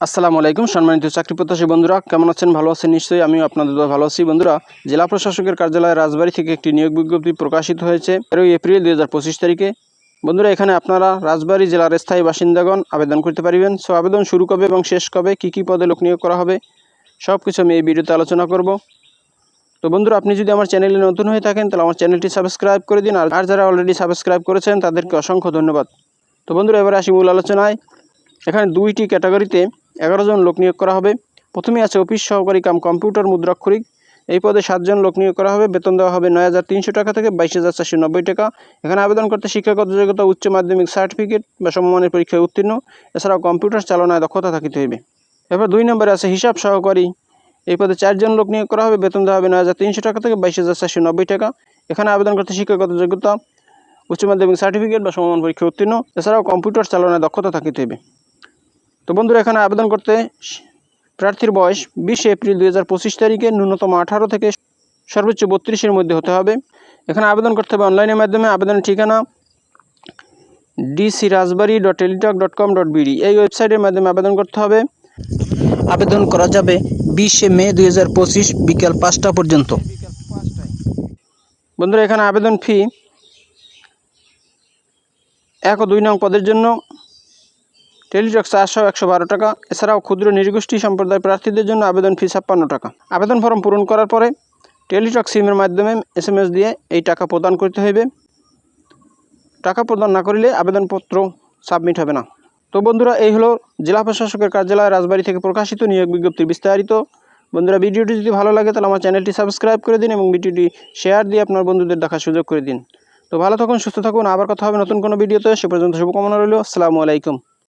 আসসালামু আলাইকুম সম্মানিত চাকরি প্রত্যাশী বন্ধুরা, কেমন আছেন? ভালো আছেন নিশ্চয়ই। আমিও আপনাদের দোয়া ভালো আছি। বন্ধুরা, জেলা প্রশাসকের কার্যালয় রাজবাড়ী থেকে একটি নিয়োগ বিজ্ঞপ্তি প্রকাশিত হয়েছে 13 এপ্রিল 2025 তারিখে। বন্ধুরা, এখানে আপনারা রাজবাড়ী জেলার স্থায়ী বাসিন্দাগণ আবেদন করতে পারবেন। সো আবেদন শুরু কবে এবং শেষ কবে, কী পদে লোক নিয়োগ করা হবে, সব কিছু আমি এই ভিডিওতে আলোচনা করব। তো বন্ধুরা, আপনি যদি আমার চ্যানেলে নতুন হয়ে থাকেন তাহলে আমার চ্যানেলটি সাবস্ক্রাইব করে দিন, আর যারা অলরেডি সাবস্ক্রাইব করেছেন তাদেরকে অসংখ্য ধন্যবাদ। তো বন্ধুরা, এবারে আসি মূল আলোচনায়। এখানে দুইটি ক্যাটাগরিতে 11 জন লোক নিয়োগ করা হবে। প্রথমে আছে অফিস সহকারী কাম কম্পিউটার মুদ্রাক্ষরিক। এই পদে 7 জন লোক নিয়োগ করা হবে। বেতন দেওয়া হবে 9,300 টাকা থেকে 22,490 টাকা। এখানে আবেদন করতে শিক্ষাগত যোগ্যতা উচ্চ মাধ্যমিক সার্টিফিকেট বা সমমানের পরীক্ষায় উত্তীর্ণ, এছাড়াও কম্পিউটার চালনায় দক্ষতা থাকিতে হইবে। এরপর 2 নম্বরে আছে হিসাব সহকারী। এই পদে 4 জন লোক নিয়োগ করা হবে। বেতন দেওয়া হবে 9,300 টাকা থেকে 22,490 টাকা। এখানে আবেদন করতে শিক্ষাগত যোগ্যতা উচ্চ মাধ্যমিক সার্টিফিকেট বা সমমান পরীক্ষায় উত্তীর্ণ, এছাড়াও কম্পিউটার চালনায় দক্ষতা থাকিতে হইবে। তো বন্ধুরা, এখানে আবেদন করতে প্রার্থীর বয়স 20 এপ্রিল 2025 তারিখে ন্যূনতম 18 থেকে সর্বোচ্চ 32-এর মধ্যে হতে হবে। এখানে আবেদন করতে হবে অনলাইনের মাধ্যমে। আবেদনের ঠিকানা dcrajbari.teletalk.com.bd এই ওয়েবসাইটের মাধ্যমে আবেদন করতে হবে। আবেদন করা যাবে 20 মে 2025 বিকাল 5টা পর্যন্ত। বন্ধুরা, এখানে আবেদন ফি 1 ও 2 নং পদের জন্য টেলিটক 400-112 টাকা। এছাড়াও ক্ষুদ্র নৃগোষ্ঠী সম্প্রদায় প্রার্থীদের জন্য আবেদন ফি 56 টাকা। আবেদন ফর্ম পূরণ করার পরে টেলিটক সিমের মাধ্যমে SMS দিয়ে এই টাকা প্রদান করতে হইবে। টাকা প্রদান না করিলে আবেদনপত্র সাবমিট হবে না। তো বন্ধুরা, এই হলো জেলা প্রশাসকের কার্যালয় রাজবাড়ী থেকে প্রকাশিত নিয়োগ বিজ্ঞপ্তির বিস্তারিত। বন্ধুরা, ভিডিওটি যদি ভালো লাগে তাহলে আমার চ্যানেলটি সাবস্ক্রাইব করে দিন এবং ভিডিওটি শেয়ার দিয়ে আপনার বন্ধুদের দেখার সুযোগ করে দিন। তো ভালো থাকুন, সুস্থ থাকুন। আবার কথা হবে নতুন কোনো ভিডিওতে। সে পর্যন্ত শুভকামনা রইল। আসসালামু আলাইকুম।